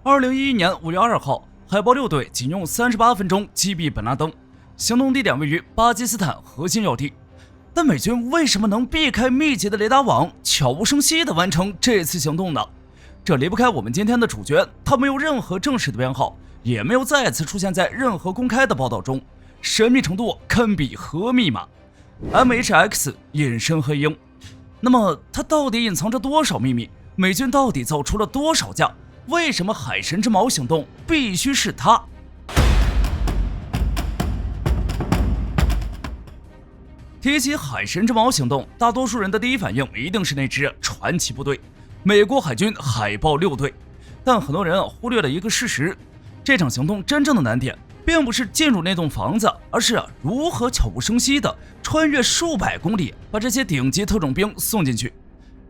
2011年5月2號，海豹6隊僅用38分鐘擊斃本拉登，行動地點位於巴基斯坦核心要地。但美軍為什麼能避開密集的雷達網，悄無聲息地完成這次行動呢？這離不開我們今天的主角，他沒有任何正式的編號，也沒有再次出現在任何公開的報道中，神秘程度堪比核密碼。MHX 隱身黑鷹，那麼它到底隱藏着多少秘密？美軍到底造出了多少架？為什麼海神之矛行動必須是它？提起海神之矛行動，大多數人的第一反應一定是那支傳奇部隊——美國海軍海豹6隊。但很多人忽略了一個事實：這場行動真正的难點，並不是進入那棟房子，而是如何悄无声息地穿越数百公里，把這些頂級特种兵送進去。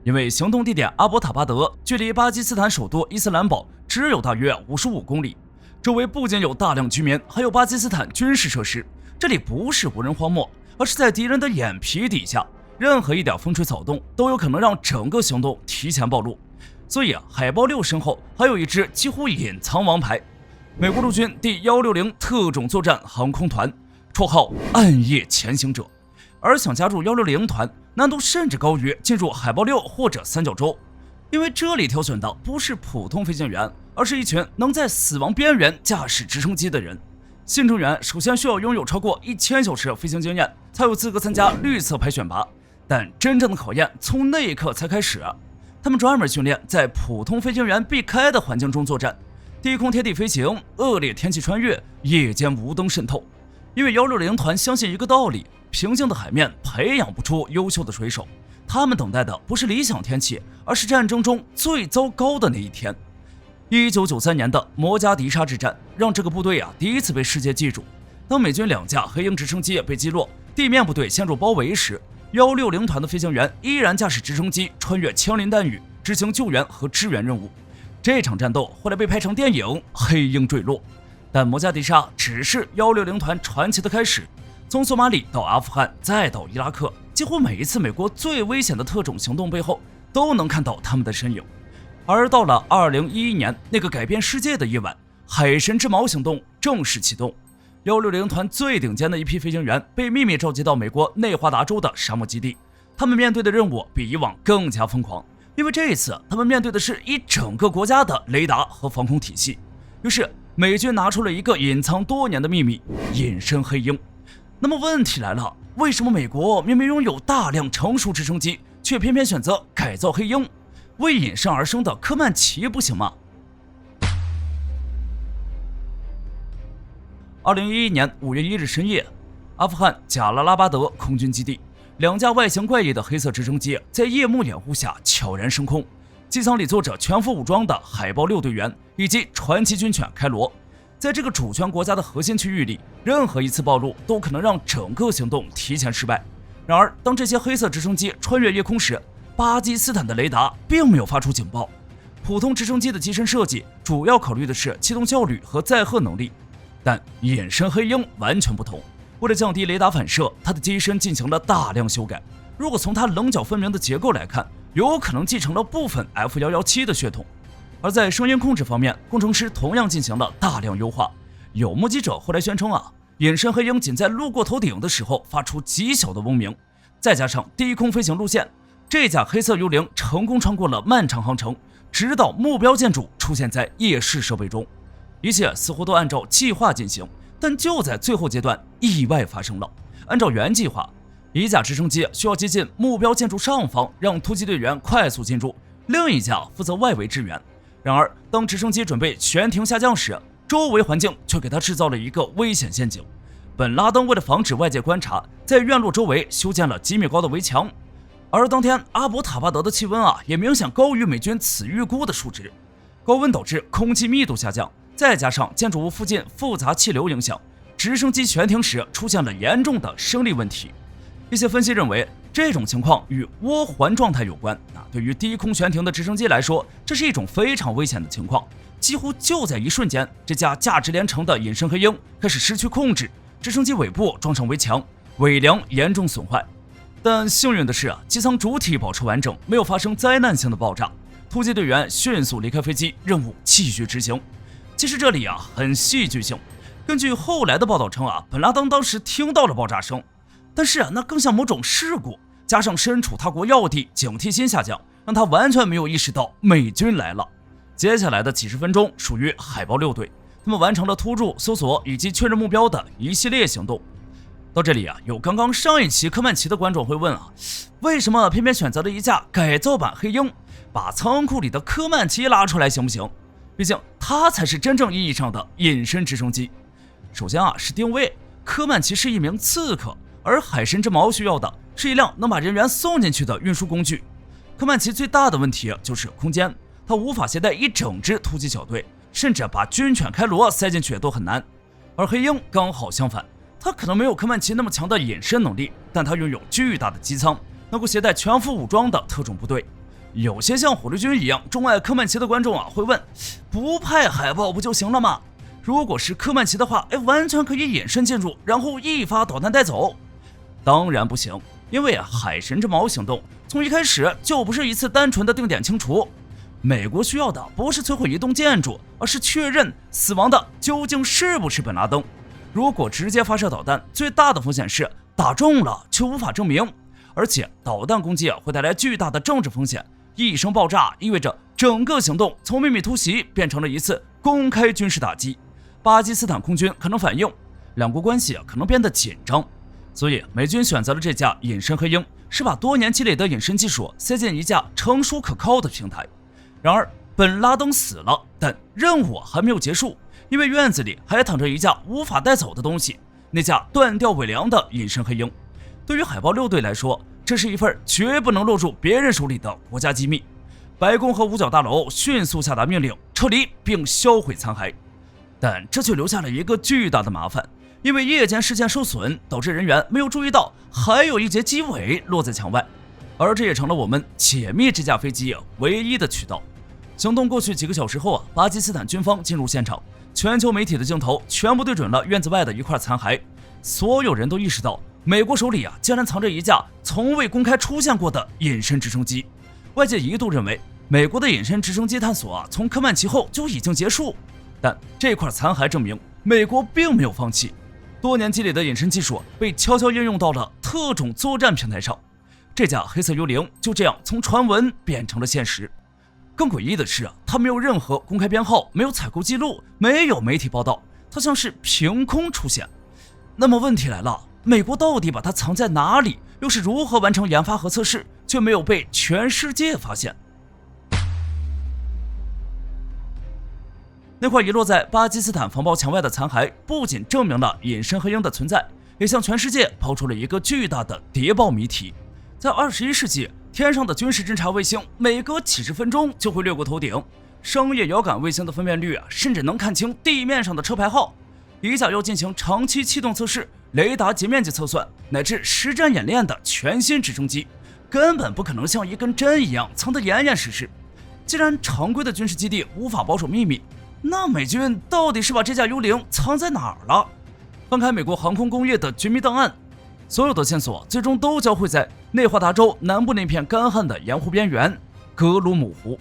因為行動地點阿伯塔巴德距離巴基斯坦首都伊斯蘭堡只有大約55公里，周圍不僅有大量居民，還有巴基斯坦軍事設施。這裡不是無人荒漠，而是在敵人的眼皮底下，任何一點風吹草動都有可能讓整個行動提前暴露。所以海豹6身後還有一支幾乎隱藏王牌——美國陸軍第160特種作戰航空團，綽號暗夜前行者。而想加入160团，難度甚至高於進入海豹6或者三角洲，因為這裡挑選的不是普通飛行員，而是一群能在死亡邊緣駕駛直升機的人。新成員首先需要擁有超過1000小時飛行經驗，才有資格參加綠色排選拔。但真正的考驗從那一刻才開始。他們專門訓練在普通飛行員避開的環境中作戰，低空貼地飛行，惡劣天氣穿越，夜間無燈滲透。因為160团相信一個道理：平靜的海面培養不出優秀的水手，他們等待的不是理想天氣，而是戰爭中最糟糕的那一天。1993年的摩加迪沙之戰讓這個部隊第一次被世界記住。當美軍2架黑鷹直升機被擊落，地面部隊陷入包圍時，160团的飛行員依然駕駛直升機穿越槍林彈雨，執行救援和支援任務。這場戰鬥後來被拍成電影《黑鷹墜落》，但摩加迪沙只是160团傳奇的開始。從索馬里到阿富汗再到伊拉克，幾乎每一次美國最危險的特種行動背後都能看到他們的身影。而到了2011年那個改變世界的夜晚，海神之矛行動正式啟動。160团最頂尖的一批飛行員被秘密召集到美國內華達州的沙漠基地，他們面對的任務比以往更加瘋狂，因為這一次他們面对的是一整個國家的雷達和防空體系。於是美軍拿出了一個隱藏多年的秘密——隱身黑鷹。那麼問題來了，為什麼美國明明擁有大量成熟直升機，卻偏偏選擇改造黑鷹？為隱身而生的科曼奇不行嗎？2011年5月1日深夜，阿富汗賈拉拉巴德空軍基地，2架外形怪異的黑色直升機在夜幕掩護下悄然升空，機艙裡坐着全副武裝的海豹6隊員以及傳奇軍犬開羅。在這個主權國家的核心區域裡，任何一次暴露都可能讓整個行動提前失敗。然而，當這些黑色直升機穿越夜空時，巴基斯坦的雷達並沒有發出警報。普通直升機的機身設計主要考慮的是機動效率和載荷能力，但隱身黑鷹完全不同。為了降低雷達反射，它的機身進行了大量修改。如果從它稜角分明的結構來看，有可能繼承了部分 F117的血統。而在聲音控制方面，工程師同樣进行了大量優化。有目擊者後来宣稱隱身黑鷹僅在路過頭頂的時候發出極小的嗡鳴，再加上低空飛行路線，這架黑色幽靈成功穿過了漫長航程，直到目標建築出現在夜視設備中。一切似乎都按照計劃進行，但就在最後階段，意外發生了。按照原計劃，一架直升機需要接近目標建築上方，讓突擊隊員快速进入，另一架負責外圍支援。然而，當直升機準備悬停下降時，周圍環境卻給他制造了一個危險陷阱。本拉登為了防止外界觀察，在院落周圍修建了幾米高的圍牆。而當天阿伯塔巴德的氣溫也明顯高於美軍此預估的數值，高溫導致空氣密度下降，再加上建築物附近複雜氣流影響，直升機悬停時出現了嚴重的升力問題。一些分析認為，這種情況與渦環狀態有關。對於低空懸停的直升機來說，這是一種非常危險的情況。幾乎就在一瞬間，這架價值連城的隱身黑鷹開始失去控制，直升機尾部撞上圍牆，尾梁嚴重損壞。但幸運的是，機艙主體保持完整，沒有發生災難性的爆炸。突擊隊員迅速離開飛機，任務繼續執行。其實這裡啊很戲劇性。根據後來的報道稱啊，本拉登當時聽到了爆炸聲，但是那更像某種事故，加上身處他國要地，警惕心下降，讓他完全沒有意識到美軍來了。接下來的幾十分鐘屬於海豹6隊，他們完成了突入、搜索以及確認目標的一系列行動。到這裡啊，有剛剛上一期科曼奇的觀眾會問啊，為什麼偏偏選擇了一架改造版黑鷹，把倉庫裡的科曼奇拉出來行不行？畢竟它才是真正意義上的隱身直升機。首先啊是定位，科曼奇是一名刺客，而海神之矛需要的是一輛能把人员送进去的運輸工具。科曼奇最大的問題就是空間，它無法攜帶一整支突擊小隊，甚至把军犬開罗塞進去都很難。而黑鷹剛好相反，它可能沒有科曼奇那麼強的隐身能力，但它擁有巨大的機艙，能夠攜帶全副武裝的特種部隊。有些像火力軍一樣钟愛科曼奇的觀眾啊，會問：不派海豹不就行了嗎？如果是科曼奇的話，完全可以隱身進入，然後一發导彈帶走。当然不行，因為海神之矛行動從一開始就不是一次单純的定點清除。美國需要的不是摧毀一棟建築，而是確認死亡的究竟是不是本拉登。如果直接發射導彈，最大的風險是打中了卻無法證明，而且導彈攻擊會帶來巨大的政治風險。一聲爆炸意味着整個行動從秘密突襲變成了一次公開軍事打擊，巴基斯坦空軍可能反應，兩國關係可能變得緊張。所以美軍選擇了這架隱身黑鷹，是把多年積累的隱身技術塞進一架成熟可靠的平台。然而本拉登死了，但任務還沒有結束，因為院子裡還躺着一架無法帶走的東西，那架斷掉尾梁的隱身黑鷹。对於海豹6隊來說，這是一份絕不能落入別人手裡的國家機密。白宮和五角大樓迅速下達命令，撤離並銷毀殘骸。但這卻留下了一個巨大的麻煩，因為夜間視線受損，導致人員沒有注意到還有一節機尾落在牆外，而這也成了我們解密這架飛機唯一的渠道。行動過去幾個小時後巴基斯坦軍方進入現場，全球媒體的鏡頭全部對準了院子外的一塊殘骸，所有人都意識到美國手裡竟然藏着一架從未公開出現過的隱身直升機。外界一度認為美國的隱身直升機探索從科曼奇後就已經結束，但這塊殘骸證明美國並沒有放棄，多年積累的隱身技術被悄悄應用到了特種作戰平台上。這架黑色幽靈就這樣從傳聞變成了現實。更詭異的是它沒有任何公開編號，沒有採購記錄，沒有媒體報道，它像是憑空出現。那麼問題來了，美國到底把它藏在哪裡？又是如何完成研發和測試，卻沒有被全世界發現？那塊遺落在巴基斯坦防爆牆外的殘骸，不僅證明了隱身黑鷹的存在，也向全世界拋出了一個巨大的諜報謎題。在21世紀，天上的軍事偵察衛星每隔幾十分鐘就會掠過頭頂，商業遙感衛星的分辨率甚至能看清地面上的車牌號。一架要進行長期氣動測試、雷達截面積測算乃至實戰演練的全新直升機，根本不可能像一根針一樣藏得嚴嚴實實。既然常規的軍事基地無法保守秘密，那美軍到底是把這架幽靈藏在哪兒了？翻開美國航空工業的絕密檔案，所有的線索最終都交匯在內华達州南部那片乾旱的鹽湖邊緣——格魯姆湖。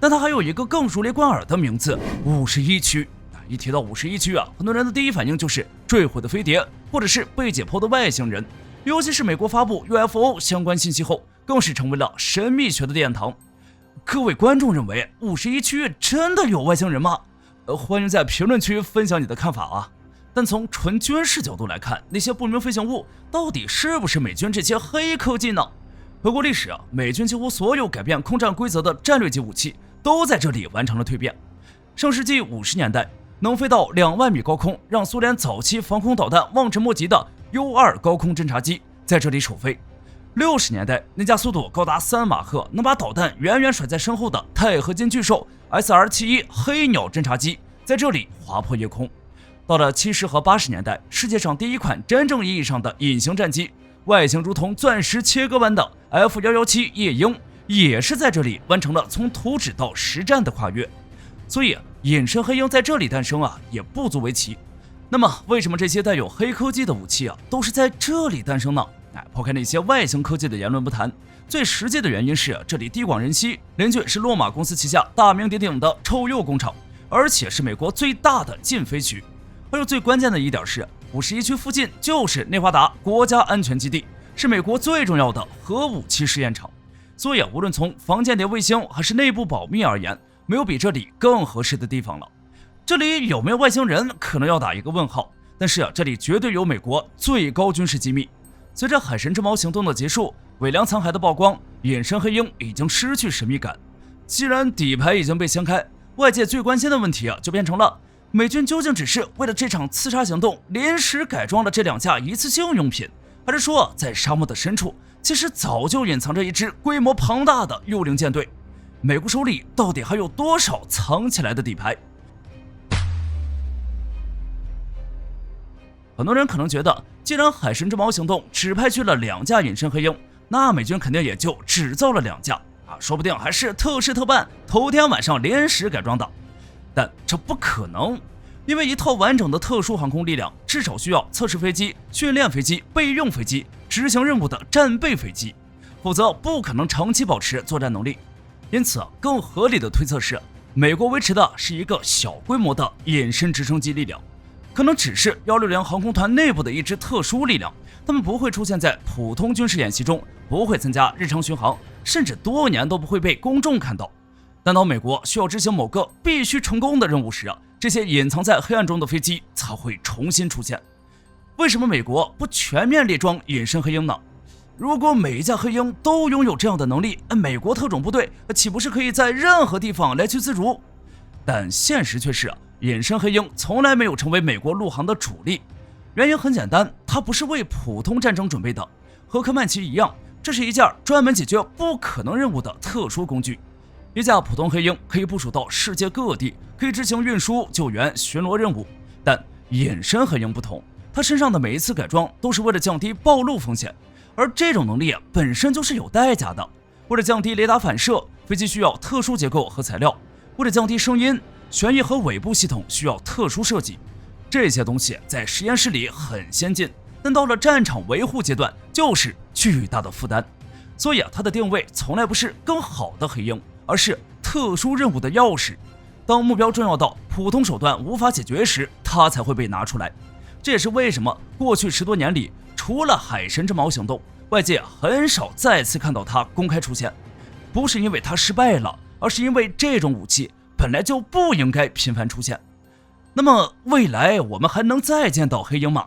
但它還有一個更如雷貫耳的名字——51區。一提到51區很多人的第一反應就是墜毀的飛碟，或者是被解剖的外星人。尤其是美國發布 UFO 相關信息後，更是成為了神秘學的殿堂。各位觀眾認為51區真的有外星人嗎？歡迎在評論區分享你的看法啊！但從純軍事角度來看，那些不明飞行物到底是不是美軍这些黑科技呢？回顧歷史美軍幾乎所有改變空戰規則的戰略级武器都在这裡完成了蜕變。上世紀50年代，能飛到2萬米高空，讓蘇聯早期防空導彈望尘莫及的 U-2 高空偵察機在這裡首飛。60年代，那架速度高達3馬赫，能把導彈遠遠甩在身後的鈦合金巨獸 SR-71 黑鳥偵察機在這裡劃破夜空。到了70和80年代，世界上第一款真正意義上的隱形戰機，外形如同鑽石切割般的 F-117夜鷹，也是在這裡完成了從圖紙到實戰的跨越。所以隱身黑鷹在這裡誕生也不足為奇。那麼為什麼這些帶有黑科技的武器都是在這裡誕生呢？拋開那些外星科技的言論不談，最實際的原因是這裡地廣人稀，鄰居是洛馬公司旗下大名鼎鼎的臭鈾工廠，而且是美國最大的禁飛區。還有最關鍵的一點是，51區附近就是內華達國家安全基地，是美國最重要的核武器試驗場。所以無論從防間諜衛星還是內部保密而言，沒有比這裡更合適的地方了。這裡有沒有外星人，可能要打一個問號，但是這裡絕對有美國最高軍事機密。隨着海神之矛行動的結束，偽良殘骸的曝光，隱身黑鷹已經失去神秘感。既然底牌已經被掀開，外界最關心的問題就變成了美軍究竟只是為了這場刺殺行動臨時改裝了這2架一次性用品，還是說在沙漠的深處其實早就隱藏着一支規模龐大的幽靈艦隊？美國手裡到底還有多少藏起來的底牌？很多人可能覺得，既然海神之矛行動只派去了2架隱身黑鷹，那美軍肯定也就只造了2架說不定還是特事特辦，頭天晚上臨時改装的。但這不可能，因為一套完整的特殊航空力量至少需要測試飛機、訓練飛机、備用飛機、執行任務的戰備飛機，否則不可能長期保持作戰能力。因此，更合理的推測是，美國維持的是一个小規模的隱身直升機力量，可能只是160航空团內部的一支特殊力量，他們不會出現在普通軍事演習中，不會參加日常巡航，甚至多年都不會被公眾看到。但當美國需要執行某個必須成功的任務時，這些隱藏在黑暗中的飛機才會重新出現。為什麼美國不全面列裝隱身黑鷹呢？如果每一架黑鷹都擁有這樣的能力，美國特種部隊豈不是可以在任何地方來去自如？但現實卻是，隱身黑鷹從來沒有成為美國陸航的主力。原因很簡單，它不是為普通戰爭準備的，和科曼奇一樣，這是一件專門解決不可能任務的特殊工具。一架普通黑鷹可以部署到世界各地，可以執行運輸、救援、巡邏任務，但隱身黑鷹不同，它身上的每一次改裝都是為了降低暴露風險，而這種能力本身就是有代價的。為了降低雷達反射，飛機需要特殊結構和材料；為了降低聲音，旋翼和尾部系統需要特殊設計。這些東西在實驗室裡很先進，但到了戰場維護階段，就是巨大的負擔。所以它的定位從來不是更好的黑鷹，而是特殊任務的鑰匙。當目標重要到普通手段無法解決時，它才會被拿出來。這也是為什麼過去10多年裡，除了海神之矛行動，外界很少再次看到它公開出現。不是因為它失敗了，而是因為這種武器本來就不應該頻繁出現。那麼未來我們還能再見到黑鷹嗎？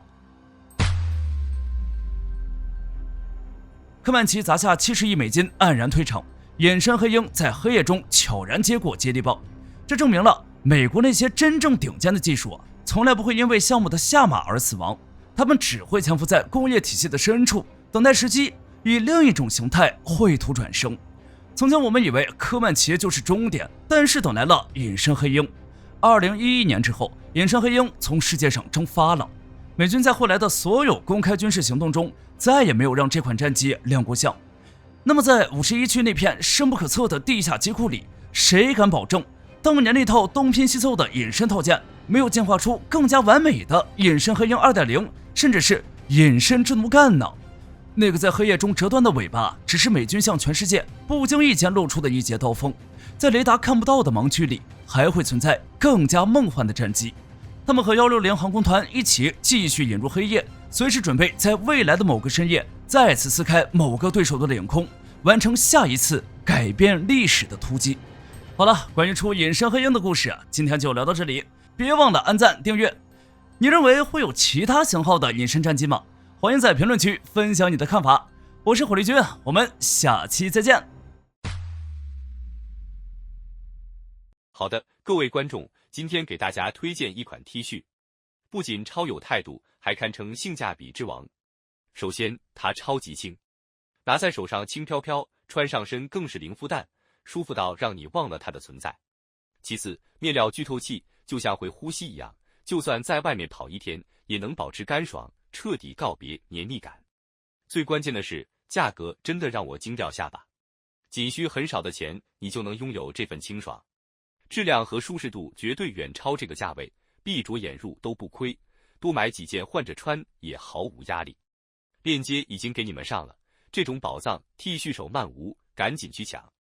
科曼奇砸下70億美金黯然退場，隱身黑鷹在黑夜中悄然接過接力棒。這證明了美國那些真正頂尖的技術從來不會因為項目的下馬而死亡，他們只會潛伏在工業體系的深處，等待時機，以另一種形態繪圖轉生。曾經我們以為科曼奇就是終點，但是等來了隱身黑鷹。2011年之後，隱身黑鷹從世界上蒸發了。美軍在後來的所有公開軍事行動中，再也沒有讓這款戰機亮過相。那麼在51區那片深不可測的地下機庫裡，誰敢保證當年那套東拼西湊的隱身套件沒有進化出更加完美的隱身黑鷹 2.0， 甚至是隱身支奴幹呢？那個在黑夜中折斷的尾巴，只是美軍向全世界不經意間露出的一截刀鋒。在雷達看不到的盲區裡，還會存在更加夢幻的戰機。他們和160航空團一起繼續引入黑夜，隨時準備在未來的某個深夜再次撕開某個對手的領空，完成下一次改變歷史的突擊。好了，關於出隱身黑鷹的故事，今天就聊到這裡。別忘了按讚訂閱。你認為會有其他型號的隱身戰機嗎？歡迎在評論區分享你的看法。我是火力軍，我們下期再見。好的，各位觀眾，今天給大家推薦一款 T 恤，不僅超有態度，還堪稱性價比之王。首先，它超級輕，拿在手上輕飄飄，穿上身更是零負擔，舒服到讓你忘了它的存在。其次，面料具透氣，就像會呼吸一樣，就算在外面跑一天，也能保持乾爽，徹底告別黏膩感。最關鍵的是，價格真的讓我驚掉下巴，僅需很少的錢，你就能擁有這份清爽。質量和舒適度絕對遠超這個價位，閉着眼入都不虧，多買幾件換着穿也毫無壓力。鏈接已經給你們上了，這種寶藏 T 恤手慢無，趕緊去搶。